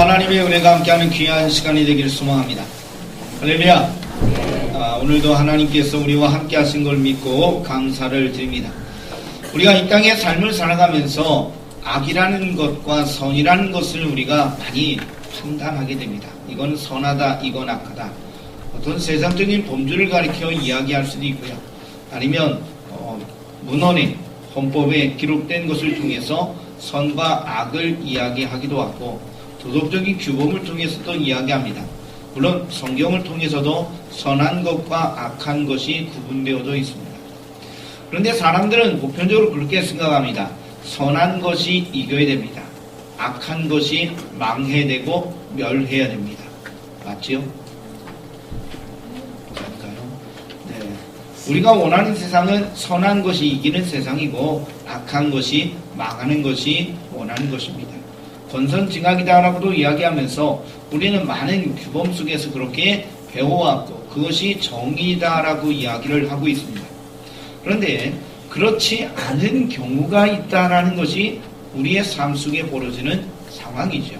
하나님의 은혜가 함께하는 귀한 시간이 되기를 소망합니다. 할렐루야. 오늘도 하나님께서 우리와 함께 하신 걸 믿고 감사를 드립니다. 우리가 이 땅의 삶을 살아가면서 악이라는 것과 선이라는 것을 우리가 많이 판단하게 됩니다. 이건 선하다, 이건 악하다. 어떤 세상적인 범주를 가리켜 이야기할 수도 있고요. 아니면 문헌에, 헌법에 기록된 것을 통해서 선과 악을 이야기하기도 하고 도덕적인 규범을 통해서도 이야기합니다. 물론 성경을 통해서도 선한 것과 악한 것이 구분되어져 있습니다. 그런데 사람들은 보편적으로 그렇게 생각합니다. 선한 것이 이겨야 됩니다. 악한 것이 망해되고 멸해야 됩니다. 맞지요? 네. 우리가 원하는 세상은 선한 것이 이기는 세상이고 악한 것이 망하는 것이 원하는 것입니다. 권선징악이다라고도 이야기하면서 우리는 많은 규범 속에서 그렇게 배워왔고 그것이 정의다라고 이야기를 하고 있습니다. 그런데 그렇지 않은 경우가 있다라는 것이 우리의 삶 속에 벌어지는 상황이죠.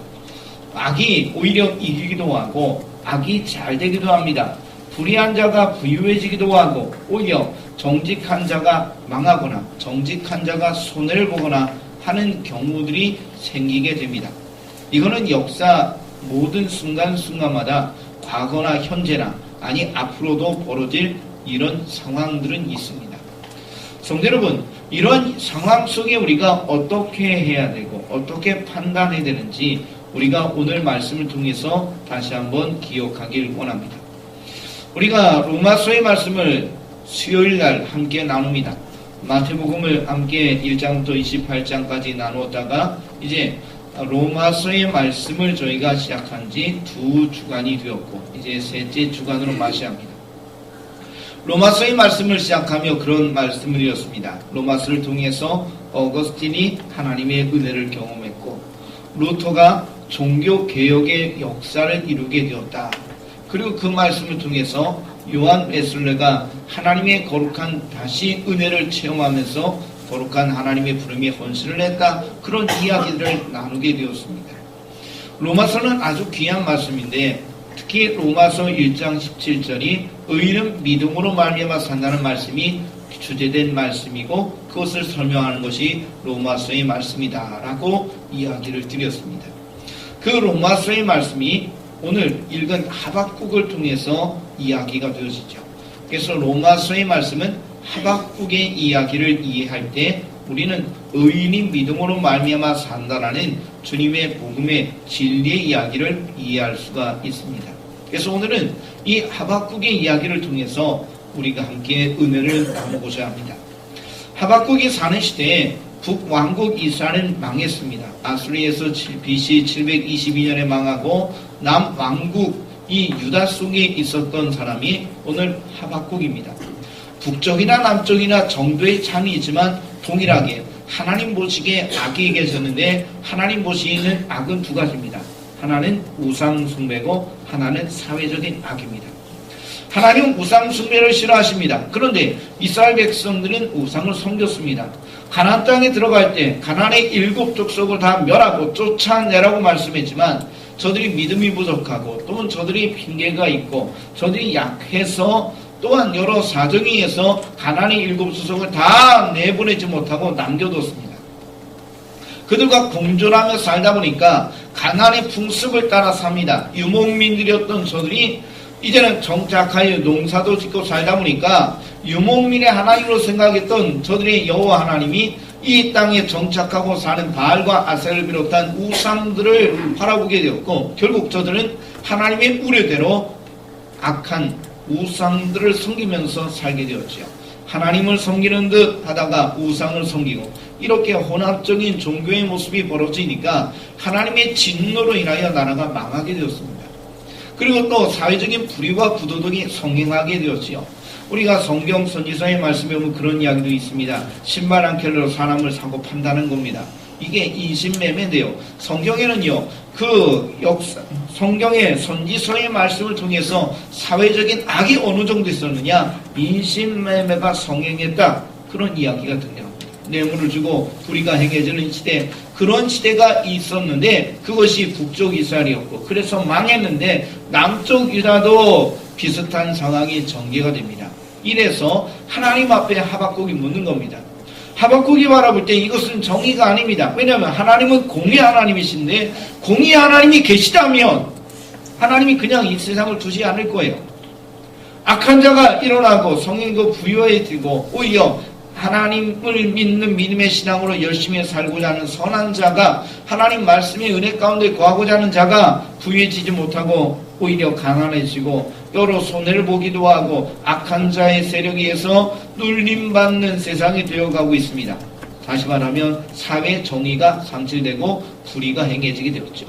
악이 오히려 이기기도 하고 악이 잘 되기도 합니다. 불의한 자가 부유해지기도 하고 오히려 정직한 자가 망하거나 정직한 자가 손해를 보거나 하는 경우들이 생기게 됩니다. 이거는 역사 모든 순간순간마다 과거나 현재나 아니 앞으로도 벌어질 이런 상황들은 있습니다. 성도 여러분, 이런 상황 속에 우리가 어떻게 해야 되고 어떻게 판단해야 되는지 우리가 오늘 말씀을 통해서 다시 한번 기억하길 원합니다. 우리가 로마서의 말씀을 수요일날 함께 나눕니다. 마태복음을 함께 1장부터 28장까지 나누었다가 이제 로마서의 말씀을 저희가 시작한 지 2주간이 되었고 이제 셋째 주간으로 맞이합니다. 로마서의 말씀을 시작하며 그런 말씀을 드렸습니다. 로마서를 통해서 어거스틴이 하나님의 은혜를 경험했고 루터가 종교개혁의 역사를 이루게 되었다. 그리고 그 말씀을 통해서 요한 웨슬레가 하나님의 거룩한 다시 은혜를 체험하면서 거룩한 하나님의 부름에 헌신을 했다. 그런 이야기들을 나누게 되었습니다. 로마서는 아주 귀한 말씀인데 특히 로마서 1장 17절이 의인은 믿음으로 말미암아 산다는 말씀이 주제된 말씀이고 그것을 설명하는 것이 로마서의 말씀이다라고 이야기를 드렸습니다. 그 로마서의 말씀이 오늘 읽은 하박국을 통해서 이야기가 되어지죠. 그래서 로마서의 말씀은 하박국의 이야기를 이해할 때 우리는 의인이 믿음으로 말미암아 산다라는 주님의 복음의 진리의 이야기를 이해할 수가 있습니다. 그래서 오늘은 이 하박국의 이야기를 통해서 우리가 함께 은혜를 나누고자 합니다. 하박국이 사는 시대에 북왕국 이스라엘은 망했습니다. 아수리에서 BC 722년에 망하고 남왕국 이 유다 속에 있었던 사람이 오늘 하박국입니다. 북쪽이나 남쪽이나 정도의 차이는 있지만 동일하게 하나님 보시기에 악이 계셨는데 하나님 보시기에는 악은 두 가지입니다. 하나는 우상 숭배고 하나는 사회적인 악입니다. 하나님은 우상 숭배를 싫어하십니다. 그런데 이스라엘 백성들은 우상을 섬겼습니다. 가나안 땅에 들어갈 때 가나안의 7 족속을 다 멸하고 쫓아내라고 말씀했지만 저들이 믿음이 부족하고 또는 저들이 핑계가 있고 저들이 약해서 또한 여러 사정에 의해서 가나안의 7 족속을 다 내보내지 못하고 남겨뒀습니다. 그들과 공존하며 살다 보니까 가나안의 풍습을 따라 삽니다. 유목민들이었던 저들이 이제는 정착하여 농사도 짓고 살다 보니까 유목민의 하나님으로 생각했던 저들의 여호와 하나님이 이 땅에 정착하고 사는 바알과 아셀을 비롯한 우상들을 바라보게 되었고 결국 저들은 하나님의 우려대로 악한 우상들을 섬기면서 살게 되었죠. 하나님을 섬기는 듯 하다가 우상을 섬기고 이렇게 혼합적인 종교의 모습이 벌어지니까 하나님의 진노로 인하여 나라가 망하게 되었습니다. 그리고 또 사회적인 불의와 부도덕이 성행하게 되었지요. 우리가 성경 선지서의 말씀에 보면 그런 이야기도 있습니다. 신발 한 켤레로 사람을 사고 판다는 겁니다. 이게 인신매매인데요. 성경에는요, 성경의 선지서의 말씀을 통해서 사회적인 악이 어느 정도 있었느냐, 인신매매가 성행했다. 그런 이야기가 등장합니다. 뇌물을 주고 불의가 행해지는 시대, 그런 시대가 있었는데 그것이 북쪽 이스라엘이었고, 그래서 망했는데 남쪽 유다도 비슷한 상황이 전개가 됩니다. 이래서 하나님 앞에 하박국이 묻는 겁니다. 하박국이 바라볼 때 이것은 정의가 아닙니다. 왜냐하면 하나님은 공의 하나님이신데, 공의 하나님이 계시다면 하나님이 그냥 이 세상을 두지 않을 거예요. 악한 자가 일어나고 성인도 부유해지고, 오히려 하나님을 믿는 믿음의 신앙으로 열심히 살고자 하는 선한 자가, 하나님 말씀의 은혜 가운데 거하고자 하는 자가 부유해지지 못하고 오히려 가난해지고 여러 손해를 보기도 하고 악한 자의 세력에 의해서 눌림받는 세상이 되어가고 있습니다. 다시 말하면 사회 정의가 상실되고 불의가 행해지게 되었죠.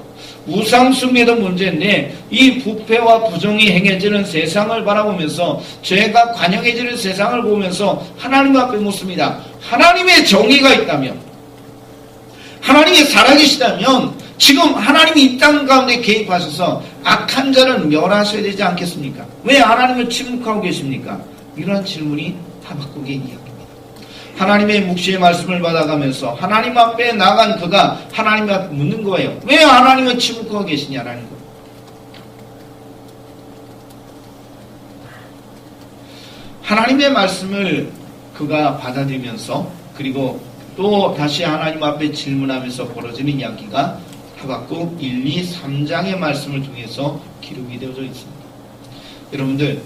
우상숭배도 문제인데 이 부패와 부정이 행해지는 세상을 바라보면서, 죄가 관영해지는 세상을 보면서 하나님 앞에 묻습니다. 하나님의 정의가 있다면, 하나님이 살아계시다면 지금 하나님이 이 땅 가운데 개입하셔서 악한 자를 멸하셔야 되지 않겠습니까? 왜 하나님을 침묵하고 계십니까? 이런 질문이 하박국의 이야기입니다. 하나님의 묵시의 말씀을 받아가면서 하나님 앞에 나간 그가 하나님 앞에 묻는 거예요. 왜 하나님은 침묵하고 계시냐라는 거예요. 하나님의 말씀을 그가 받아들이면서, 그리고 또 다시 하나님 앞에 질문하면서 벌어지는 이야기가 하박국 1, 2, 3장의 말씀을 통해서 기록이 되어져 있습니다. 여러분들,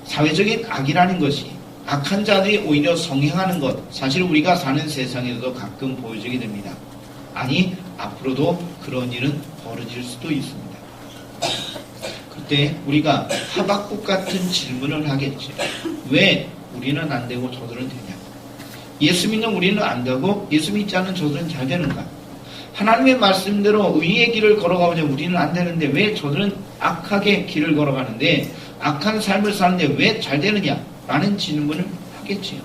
사회적인 악이라는 것이, 악한 자들이 오히려 성행하는 것, 사실 우리가 사는 세상에서도 가끔 보여지게 됩니다. 아니, 앞으로도 그런 일은 벌어질 수도 있습니다. 그때 우리가 하박국 같은 질문을 하겠지. 왜 우리는 안 되고 저들은 되냐? 예수 믿는 우리는 안 되고 예수 믿지 않는 저들은 잘 되는가? 하나님의 말씀대로 의의 길을 걸어가보자 우리는 안 되는데 왜 저들은 악하게 길을 걸어가는데, 악한 삶을 사는데 왜 잘 되느냐? 라는 질문을 하겠지요.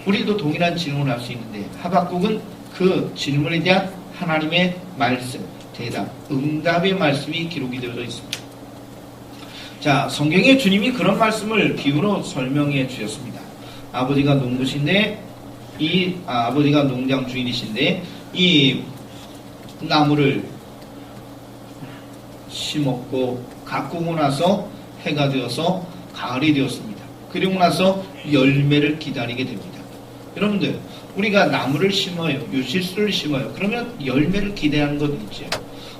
우리도 동일한 질문을 할 수 있는데, 하박국은 그 질문에 대한 하나님의 말씀, 대답, 응답의 말씀이 기록이 되어져 있습니다. 자, 성경에 주님이 그런 말씀을 비유로 설명해 주셨습니다. 아버지가 농부신데, 아버지가 농장 주인이신데, 이 나무를 심었고 가꾸고 나서 해가 되어서 가을이 되었습니다. 그리고 나서 열매를 기다리게 됩니다. 여러분들, 우리가 나무를 심어요. 유실수를 심어요. 그러면 열매를 기대하는 것 있죠.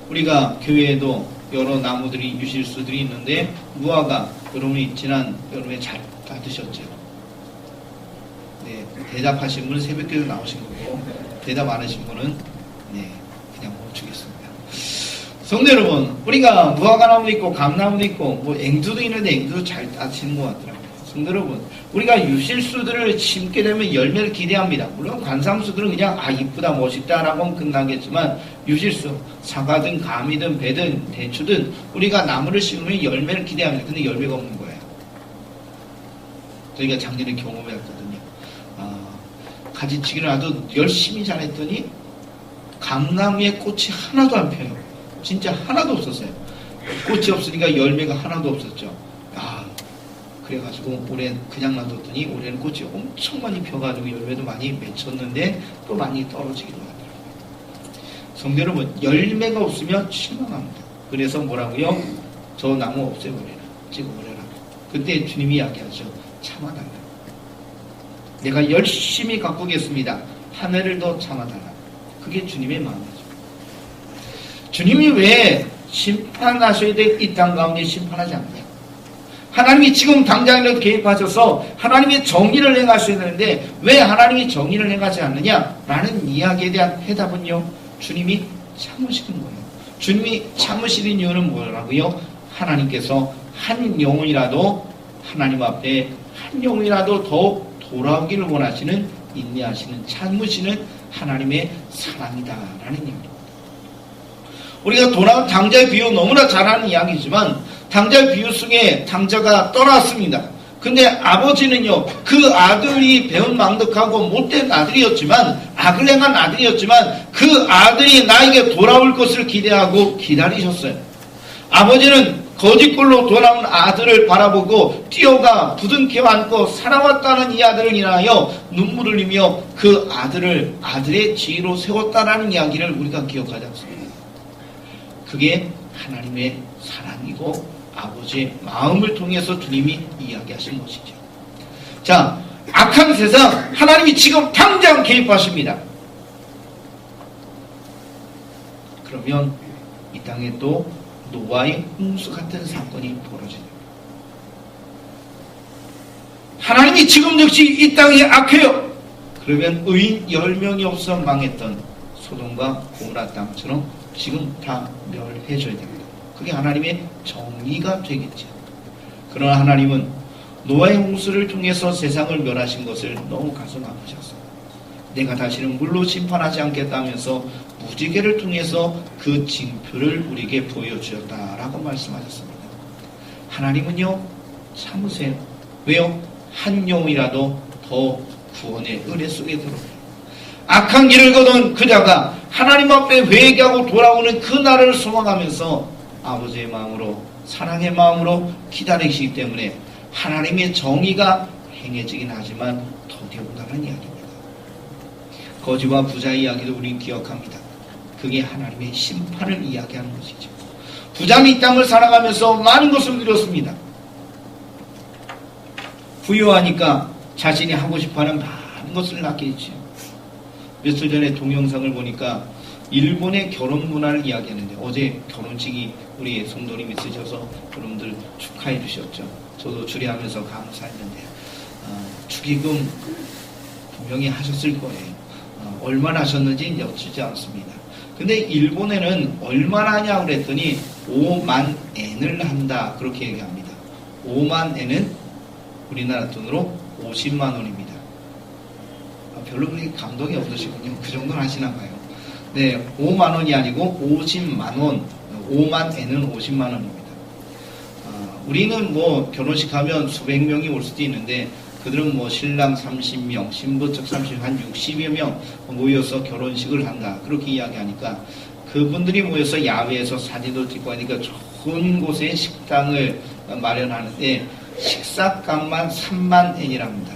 우리가 교회에도 여러 나무들이, 유실수들이 있는데 무화과, 여러분이 지난 여름에 잘 받으셨죠? 네, 대답하신 분은 새벽기도 나오신 거고, 대답 안 하신 분은 네, 그냥 멈추겠습니다. 성도 여러분, 우리가 무화과 나무도 있고 감나무도 있고 뭐 앵두도 있는데 앵두도 잘 따지는 것 같더라고요. 성도 여러분, 우리가 유실수들을 심게 되면 열매를 기대합니다. 물론 관상수들은 그냥 이쁘다 멋있다라고 하면 끝나겠지만, 유실수, 사과든 감이든 배든 대추든 우리가 나무를 심으면 열매를 기대합니다. 근데 열매가 없는 거예요. 저희가 작년에 경험했거든요. 가지치기를 아주 열심히 잘했더니 감나무에 꽃이 하나도 안 펴요. 진짜 하나도 없었어요. 꽃이 없으니까 열매가 하나도 없었죠. 그래가지고 올해 그냥 놔뒀더니 올해는 꽃이 엄청 많이 펴가지고 열매도 많이 맺혔는데 또 많이 떨어지기도 하더라고요. 성도 여러분, 열매가 없으면 실망합니다. 그래서 뭐라고요? 저 나무 없애버려라, 찍어버려라. 그때 주님이 이야기하죠. 참아달라. 내가 열심히 가꾸겠습니다. 한 해를 더 참아달라. 그게 주님의 마음이죠. 주님이 왜 심판하셔야 될 이 땅 가운데 심판하지 않느냐? 하나님이 지금 당장이라도 개입하셔서 하나님의 정의를 행하셔야 되는데 왜 하나님이 정의를 행하지 않느냐라는 이야기에 대한 해답은요, 주님이 참으시는 거예요. 주님이 참으시는 이유는 뭐라고요? 하나님께서 한 영혼이라도, 하나님 앞에 한 영혼이라도 더 돌아오기를 원하시는, 인내하시는, 참으시는 하나님의 사랑이다라는 얘기입니다. 우리가 돌아온 당자의 비유 너무나 잘 아는 이야기지만, 당자의 비유 속에 당자가 떠났습니다. 근데 아버지는요, 그 아들이 배은망덕하고 못된 아들이었지만, 악을 행한 아들이었지만 그 아들이 나에게 돌아올 것을 기대하고 기다리셨어요. 아버지는 거짓골로 돌아온 아들을 바라보고 뛰어가 부둥켜 안고 살아왔다는 이 아들을 인하여 눈물을 흘리며 그 아들을 아들의 지위로 세웠다라는 이야기를 우리가 기억하지 않습니까? 그게 하나님의 사랑이고 아버지의 마음을 통해서 주님이 이야기하신 것이죠. 자, 악한 세상 하나님이 지금 당장 개입하십니다. 그러면 이 땅에 또 노아의 홍수 같은 사건이 벌어집니다. 하나님이 지금 역시 이 땅이 악해요. 그러면 의인 10명이 없어 망했던 소돔과 고모라 땅처럼 지금 다 멸해져야 됩니다. 그게 하나님의 정의가 되겠죠. 그러나 하나님은 노아의 홍수를 통해서 세상을 멸하신 것을 너무 가슴 아프셨어요. 내가 다시는 물로 심판하지 않겠다면서 무지개를 통해서 그 징표를 우리에게 보여주었다라고 말씀하셨습니다. 하나님은요, 참으세요. 왜요? 한 영혼이라도 더 구원의 은혜 속에 들어옵니다. 악한 길을 걷은 그자가 하나님 앞에 회개하고 돌아오는 그 날을 소망하면서 아버지의 마음으로, 사랑의 마음으로 기다리시기 때문에 하나님의 정의가 행해지긴 하지만 더디온다는 이야기입니다. 거지와 부자의 이야기도 우리는 기억합니다. 그게 하나님의 심판을 이야기하는 것이죠. 부자는 이 땅을 살아가면서 많은 것을 누렸습니다. 부유하니까 자신이 하고 싶어하는 많은 것을 낳게 했죠. 며칠 전에 동영상을 보니까 일본의 결혼 문화를 이야기하는데, 어제 결혼식이 우리 성도님 있으셔서 여러분들 축하해 주셨죠. 저도 주례하면서 감사했는데, 축의금 분명히 하셨을 거예요. 얼마나 하셨는지 여쭙지 않습니다. 근데 일본에는 얼마나 하냐 그랬더니 5만 엔을 한다, 그렇게 얘기합니다. 5만 엔은 우리나라 돈으로 50만 원입니다. 별로 그렇게 감동이 없으시군요. 그 정도는 하시나 봐요. 네, 5만 원이 아니고 50만 원, 5만 엔은 50만 원입니다. 우리는 뭐 결혼식 하면 수백 명이 올 수도 있는데, 그들은 뭐 신랑 30명, 신부 측 30명, 한 60여 명 모여서 결혼식을 한다, 그렇게 이야기하니까 그분들이 모여서 야외에서 사진도 찍고 하니까 좋은 곳에 식당을 마련하는데 식사값만 3만 엔이랍니다.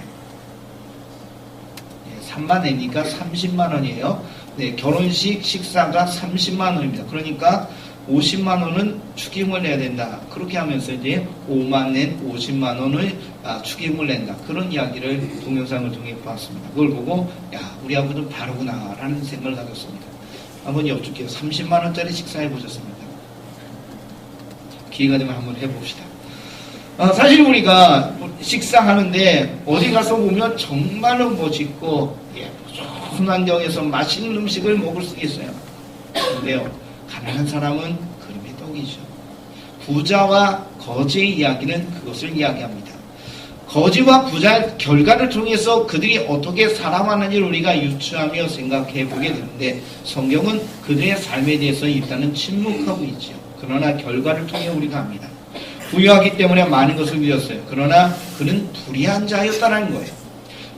3만 엔이니까 30만 원이에요. 네, 결혼식 식사가 30만 원입니다. 그러니까 50만 원은 축의금을 내야 된다. 그렇게 하면서 이제 5만 엔 50만 원을 축의금을 낸다. 그런 이야기를 동영상을 통해 봤습니다. 그걸 보고 야, 우리 아버지는 바르구나 라는 생각을 가졌습니다. 한번 여쭙게요. 30만 원짜리 식사해 보셨습니까? 기회가 되면 한번 해봅시다. 사실 우리가 식사하는데 어디 가서 보면 정말로 멋있고 예쁜 환경에서 맛있는 음식을 먹을 수 있어요. 그런데요, 가난한 사람은 그림의 떡이죠. 부자와 거지의 이야기는 그것을 이야기합니다. 거지와 부자의 결과를 통해서 그들이 어떻게 살아가는지를 우리가 유추하며 생각해 보게 되는데, 성경은 그들의 삶에 대해서 일단은 침묵하고 있죠. 그러나 결과를 통해 우리가 합니다. 부유하기 때문에 많은 것을 누렸어요. 그러나 그는 불의한 자였다는 거예요.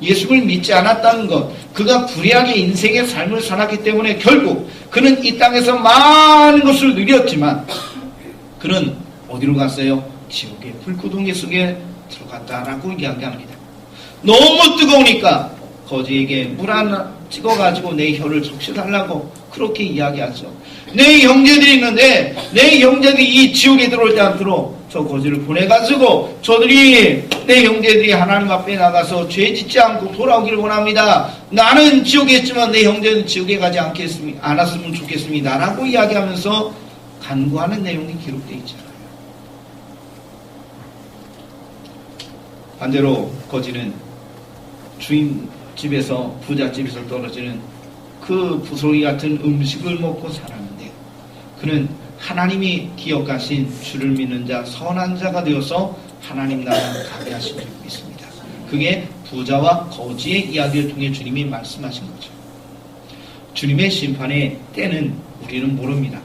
예수를 믿지 않았다는 것, 그가 불의하게 인생의 삶을 살았기 때문에 결국 그는 이 땅에서 많은 것을 누렸지만 그는 어디로 갔어요? 지옥의 불구덩이 속에 들어갔다라고 이야기합니다. 너무 뜨거우니까 거지에게 물 하나 찍어가지고 내 혀를 적셔달라고 그렇게 이야기하죠. 내 형제들이 있는데 내 형제들이 이 지옥에 들어올 때 않도록 저 거지를 보내가지고 저들이, 내 형제들이 하나님 앞에 나가서 죄 짓지 않고 돌아오기를 원합니다. 나는 지옥에 있지만 내 형제는 지옥에 가지 않았으면 좋겠습니다 라고 이야기하면서 간구하는 내용이 기록되어 있잖아요. 반대로 거지는 주인 집에서, 부자 집에서 떨어지는 그 부스러기 같은 음식을 먹고 살았는데, 그는 하나님이 기억하신 주를 믿는 자, 선한 자가 되어서 하나님 나라 가게 하신 줄 믿습니다. 그게 부자와 거지의 이야기를 통해 주님이 말씀하신 거죠. 주님의 심판의 때는 우리는 모릅니다.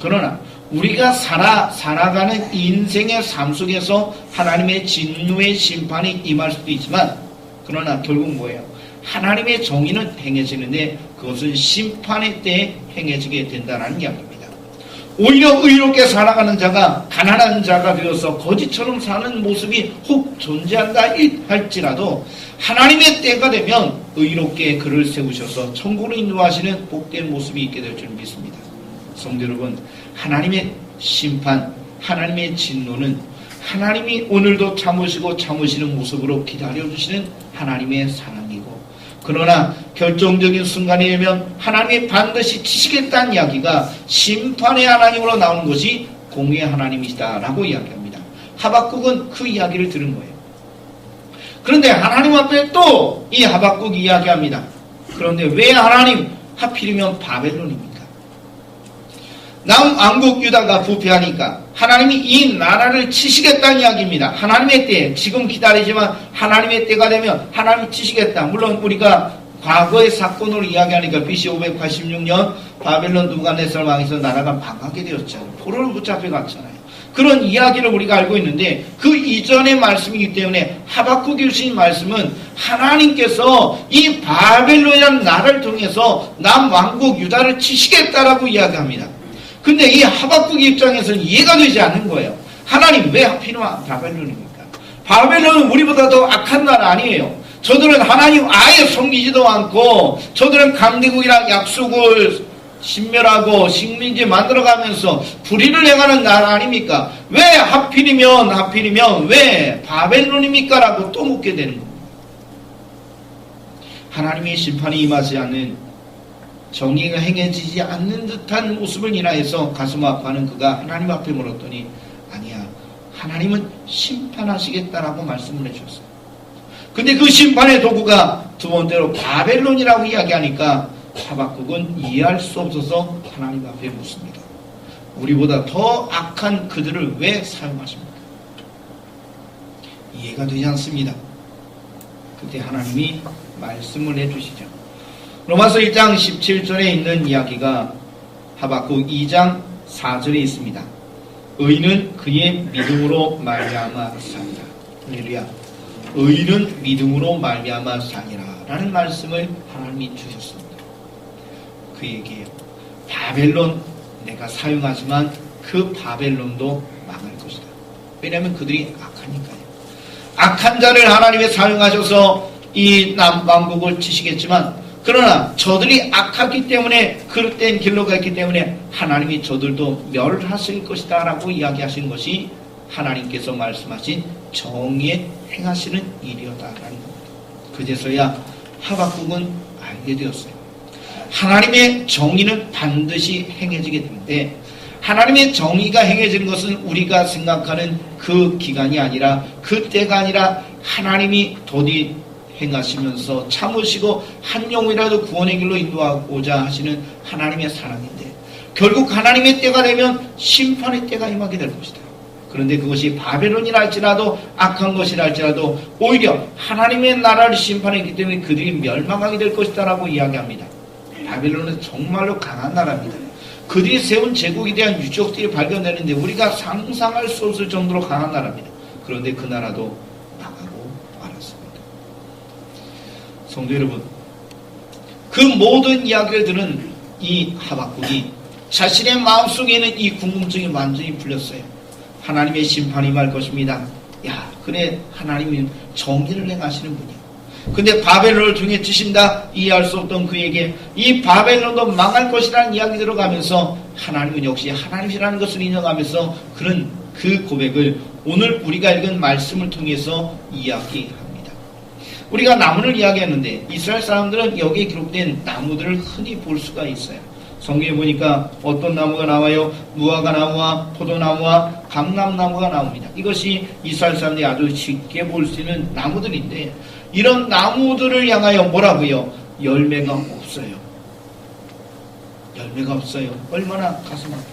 그러나 우리가 살아가는 인생의 삶 속에서 하나님의 진노의 심판이 임할 수도 있지만, 그러나 결국 뭐예요? 하나님의 정의는 행해지는데 그것은 심판의 때에 행해지게 된다는 이야기입니다. 오히려 의롭게 살아가는 자가 가난한 자가 되어서 거지처럼 사는 모습이 혹 존재한다 할지라도 하나님의 때가 되면 의롭게 그를 세우셔서 천국으로 인도하시는 복된 모습이 있게 될 줄 믿습니다. 성도 여러분, 하나님의 심판, 하나님의 진노는 하나님이 오늘도 참으시고 참으시는 모습으로 기다려주시는 하나님의 사랑이고, 그러나 결정적인 순간이 되면 하나님이 반드시 치시겠다는 이야기가 심판의 하나님으로 나오는 것이 공의의 하나님이시다라고 이야기합니다. 하박국은 그 이야기를 들은 거예요. 그런데 하나님 앞에 또 이 하박국이 이야기합니다. 그런데 왜 하나님 하필이면 바벨론입니까? 남왕국 유다가 부패하니까 하나님이 이 나라를 치시겠다는 이야기입니다. 하나님의 때, 지금 기다리지만 하나님의 때가 되면 하나님이 치시겠다. 물론 우리가 과거의 사건으로 이야기하니까 BC 586년 바벨론 누부갓네살 왕에서 나라가 망하게 되었잖아요. 포로로 붙잡혀 갔잖아요. 그런 이야기를 우리가 알고 있는데 그 이전의 말씀이기 때문에 하박국이 주신 말씀은 하나님께서 이 바벨론이라는 나라를 통해서 남왕국 유다를 치시겠다라고 이야기합니다. 근데 이 하박국의 입장에서는 이해가 되지 않는 거예요. 하나님 왜 하필이면 바벨론입니까? 바벨론은 우리보다 더 악한 나라 아니에요. 저들은 하나님 아예 섬기지도 않고 저들은 강대국이랑 약속을 신멸하고 식민지 만들어가면서 불의를 행하는 나라 아닙니까? 왜 하필이면 왜 바벨론입니까? 라고 또 묻게 되는 겁니다. 하나님의 심판이 임하지 않는, 정의가 행해지지 않는 듯한 모습을 인하여서 가슴 아파하는 그가 하나님 앞에 물었더니 아니야, 하나님은 심판하시겠다라고 말씀을 해주셨어요. 근데 그 심판의 도구가 두 번째로 바벨론이라고 이야기하니까 하박국은 이해할 수 없어서 하나님 앞에 묻습니다. 우리보다 더 악한 그들을 왜 사용하십니까? 이해가 되지 않습니다. 그때 하나님이 말씀을 해주시죠. 로마서 1장 17절에 있는 이야기가 하박국 2장 4절에 있습니다. 의인은 그의 믿음으로 말미암아 사니라. 할렐루야. 의인은 믿음으로 말미암아 사니라 라는 말씀을 하나님이 주셨습니다. 그 얘기예요. 바벨론 내가 사용하지만 그 바벨론도 망할 것이다. 왜냐하면 그들이 악하니까요. 악한 자를 하나님이 사용하셔서 이 남왕국을 치시겠지만, 그러나 저들이 악하기 때문에 그릇된 길로 갔기 때문에 하나님이 저들도 멸하실 것이다 라고 이야기하시는 것이 하나님께서 말씀하신 정의에 행하시는 일이었다라는 겁니다. 그제서야 하박국은 알게 되었어요. 하나님의 정의는 반드시 행해지게 되는데, 하나님의 정의가 행해지는 것은 우리가 생각하는 그 기간이 아니라, 그 때가 아니라 하나님이 더디 행하시면서 참으시고 한 영혼이라도 구원의 길로 인도하고자 하시는 하나님의 사랑인데, 결국 하나님의 때가 되면 심판의 때가 임하게 될 것이다. 그런데 그것이 바벨론이라 할지라도 악한 것이라 할지라도 오히려 하나님의 나라를 심판했기 때문에 그들이 멸망하게 될 것이다 라고 이야기합니다. 바벨론은 정말로 강한 나라입니다. 그들이 세운 제국에 대한 유적들이 발견되는데 우리가 상상할 수 없을 정도로 강한 나라입니다. 그런데 그 나라도 망하고 말았습니다. 성도 여러분, 그 모든 이야기를 들은 이 하박국이 자신의 마음속에 있는 이 궁금증이 완전히 풀렸어요. 하나님의 심판이 임할 것입니다. 야, 그래, 하나님은 정의를 행하시는 분이야. 근데 바벨론을 중에 치신다, 이해할 수 없던 그에게 이 바벨론도 망할 것이라는 이야기 들어가면서 하나님은 역시 하나님이라는 것을 인정하면서 그는 그 고백을 오늘 우리가 읽은 말씀을 통해서 이야기합니다. 우리가 나무를 이야기했는데 이스라엘 사람들은 여기에 기록된 나무들을 흔히 볼 수가 있어요. 성경에 보니까 어떤 나무가 나와요? 무화과 나무와 포도나무와 감람나무가 나옵니다. 이것이 이스라엘 사람들이 아주 쉽게 볼 수 있는 나무들인데, 이런 나무들을 향하여 뭐라고요? 열매가 없어요. 열매가 없어요. 얼마나 가슴 아파요.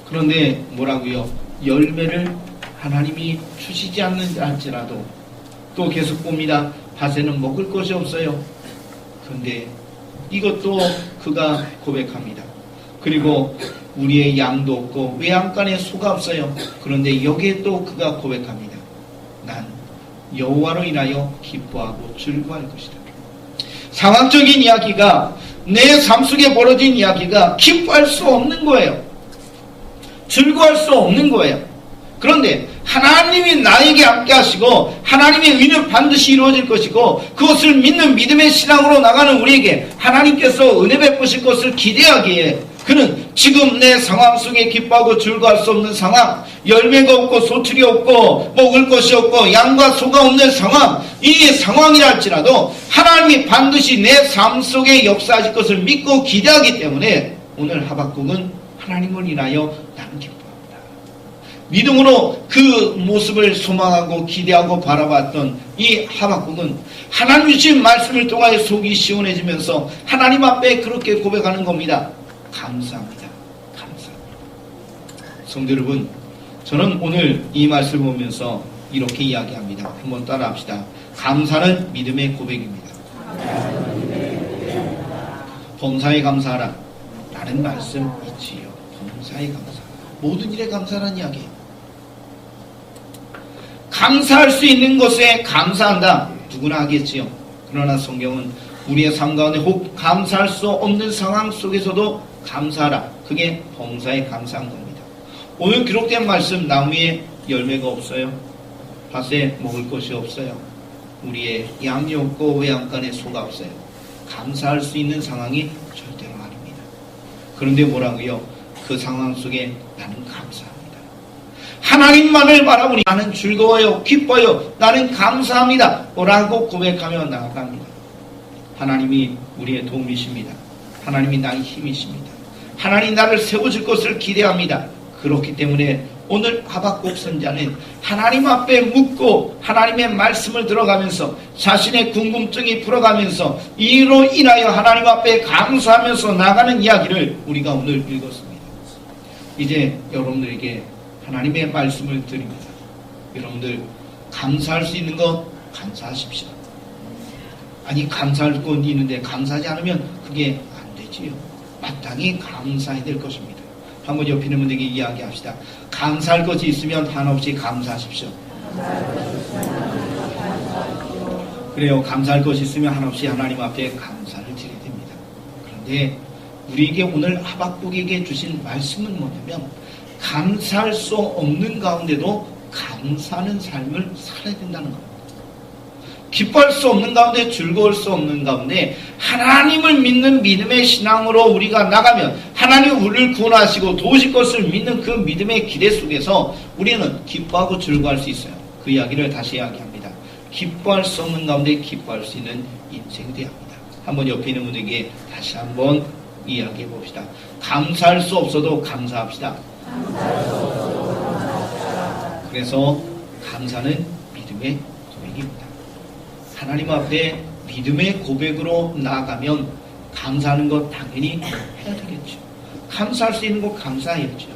그런데 뭐라고요? 열매를 하나님이 주시지 않는다 할지라도 또 계속 봅니다. 밭에는 먹을 것이 없어요. 그런데 이것도 그가 고백합니다. 그리고 우리의 양도 없고 외양간에 소가 없어요. 그런데 여기에 또 그가 고백합니다. 난 여호와로 인하여 기뻐하고 즐거워할 것이다. 상황적인 이야기가 내 삶 속에 벌어진 이야기가 기뻐할 수 없는 거예요. 즐거워할 수 없는 거예요. 그런데 하나님이 나에게 함께 하시고 하나님의 의는 반드시 이루어질 것이고 그것을 믿는 믿음의 신앙으로 나가는 우리에게 하나님께서 은혜 베푸실 것을 기대하기에 그는 지금 내 상황 속에 기뻐하고 즐거워할 수 없는 상황, 열매가 없고 소출이 없고 먹을 것이 없고 양과 소가 없는 상황, 이 상황이라 할지라도 하나님이 반드시 내 삶 속에 역사하실 것을 믿고 기대하기 때문에 오늘 하박국은 하나님을 인하여 나는 기뻐합니다. 믿음으로 그 모습을 소망하고 기대하고 바라봤던 이 하박국은 하나님 주신 말씀을 통하여 속이 시원해지면서 하나님 앞에 그렇게 고백하는 겁니다. 감사합니다. 감사합니다. 성도 여러분, 저는 오늘 이 말씀을 보면서 이렇게 이야기합니다. 한번 따라합시다. 감사는 믿음의 고백입니다. 범사에 감사하라. 라는 말씀 있지요. 범사에 감사하라. 모든 일에 감사하라는 이야기예요. 감사할 수 있는 것에 감사한다. 누구나 하겠지요. 그러나 성경은 우리의 삶 가운데 혹 감사할 수 없는 상황 속에서도 감사하라. 그게 범사에 감사한 겁니다. 오늘 기록된 말씀, 나무에 열매가 없어요. 밭에 먹을 것이 없어요. 우리의 양이 없고 외양간에 소가 없어요. 감사할 수 있는 상황이 절대로 아닙니다. 그런데 뭐라고요? 그 상황 속에 나는 감사합니다. 하나님만을 바라보니 나는 즐거워요. 기뻐요. 나는 감사합니다. 라고 고백하며 나아갑니다. 하나님이 우리의 도움이십니다. 하나님이 나의 힘이십니다. 하나님 나를 세워줄 것을 기대합니다. 그렇기 때문에 오늘 하박국 선자는 하나님 앞에 묻고 하나님의 말씀을 들어가면서 자신의 궁금증이 풀어가면서 이로 인하여 하나님 앞에 감사하면서 나가는 이야기를 우리가 오늘 읽었습니다. 이제 여러분들에게 하나님의 말씀을 드립니다. 여러분들 감사할 수 있는 것 감사하십시오. 아니 감사할 건 있는데 감사하지 않으면 그게 안 되지요. 마땅히 감사해야 될 것입니다. 한번 옆에 있는 분에게 이야기합시다. 감사할 것이 있으면 한없이 감사하십시오. 그래요. 감사할 것이 있으면 한없이 하나님 앞에 감사를 드려야 됩니다. 그런데 우리에게 오늘 하박국에게 주신 말씀은 뭐냐면 감사할 수 없는 가운데도 감사하는 삶을 살아야 된다는 겁니다. 기뻐할 수 없는 가운데 즐거울 수 없는 가운데 하나님을 믿는 믿음의 신앙으로 우리가 나가면 하나님 우리를 구원하시고 도우실 것을 믿는 그 믿음의 기대 속에서 우리는 기뻐하고 즐거워할 수 있어요. 그 이야기를 다시 이야기합니다. 기뻐할 수 없는 가운데 기뻐할 수 있는 인생이 되어야 합니다. 한번 옆에 있는 분에게 다시 한번 이야기해 봅시다. 감사할 수 없어도 감사합시다. 그래서 감사는 믿음의 고백입니다. 하나님 앞에 믿음의 고백으로 나아가면 감사하는 것 당연히 해야 되겠죠. 감사할 수 있는 것 감사해야죠.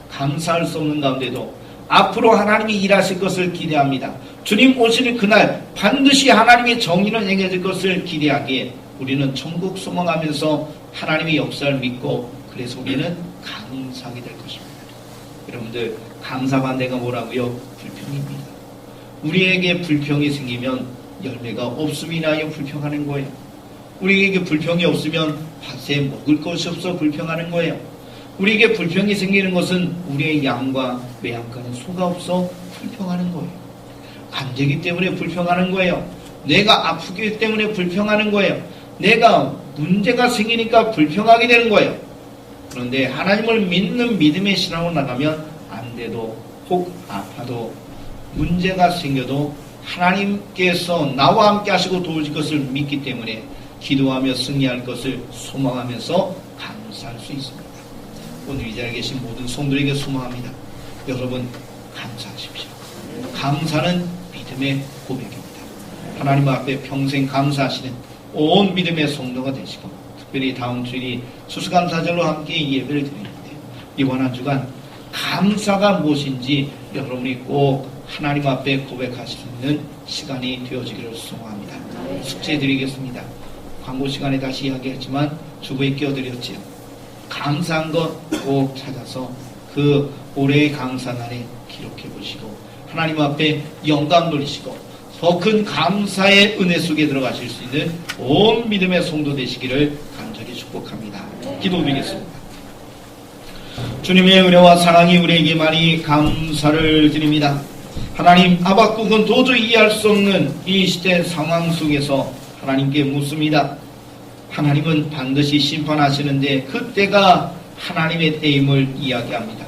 감사할 수 없는 가운데도 앞으로 하나님이 일하실 것을 기대합니다. 주님 오시는 그날 반드시 하나님의 정의를 행해질 것을 기대하기에 우리는 천국 소망하면서 하나님의 역사를 믿고 그래 속에는 감사하게 될 것입니다. 여러분들 감사 반대가 뭐라고요? 불평입니다. 우리에게 불평이 생기면 열매가 없음이 인하여 불평하는 거예요. 우리에게 불평이 없으면 밭에 먹을 것이 없어 불평하는 거예요. 우리에게 불평이 생기는 것은 우리의 양과 외양간에 소가 없어 불평하는 거예요. 안 되기 때문에 불평하는 거예요. 내가 아프기 때문에 불평하는 거예요. 내가 문제가 생기니까 불평하게 되는 거예요. 그런데 하나님을 믿는 믿음의 신앙으로 나가면 안 돼도 혹 아파도 문제가 생겨도 하나님께서 나와 함께 하시고 도우실 것을 믿기 때문에 기도하며 승리할 것을 소망하면서 감사할 수 있습니다. 오늘 이 자리에 계신 모든 성도에게 소망합니다. 여러분 감사하십시오. 감사는 믿음의 고백입니다. 하나님 앞에 평생 감사하시는 온 믿음의 성도가 되시고 특별히 다음 주일이 추수감사절로 함께 예배를 드리는데 이번 한 주간 감사가 무엇인지 여러분이 꼭 하나님 앞에 고백하실 수 있는 시간이 되어지기를 소망합니다. 숙제해드리겠습니다. 광고 시간에 다시 이야기했지만 주부에 끼워드렸지요. 감사한 것 꼭 찾아서 그 올해의 감사날에 기록해 보시고 하나님 앞에 영광 돌리시고 더 큰 감사의 은혜 속에 들어가실 수 있는 온 믿음의 성도 되시기를 간절히 축복합니다. 기도드리겠습니다. 주님의 은혜와 사랑이 우리에게 많이 감사를 드립니다. 하나님, 하박국은 도저히 이해할 수 없는 이 시대 상황 속에서 하나님께 묻습니다. 하나님은 반드시 심판하시는데 그때가 하나님의 때임을 이야기합니다.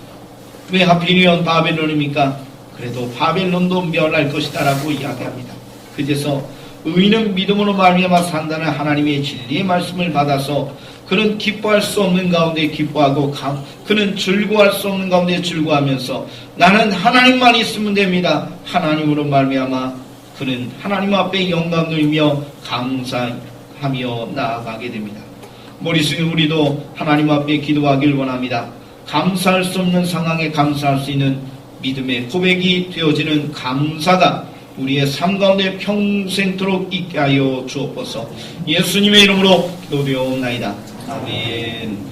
왜 하필이면 바벨론입니까? 그래도 바벨론도 멸할 것이다 라고 이야기합니다. 그래서 의인은 믿음으로 말미암아 산다는 하나님의 진리의 말씀을 받아서 그는 기뻐할 수 없는 가운데 기뻐하고 그는 즐거워할 수 없는 가운데 즐거워하면서 나는 하나님만 있으면 됩니다. 하나님으로 말미암아 그는 하나님 앞에 영광 돌리며 감사하며 나아가게 됩니다. 머릿속에 우리도 하나님 앞에 기도하길 원합니다. 감사할 수 없는 상황에 감사할 수 있는 믿음의 고백이 되어지는 감사가 우리의 삶 가운데 평생토록 있게 하여 주옵소서. 예수님의 이름으로 기도드리옵나이다. 아멘.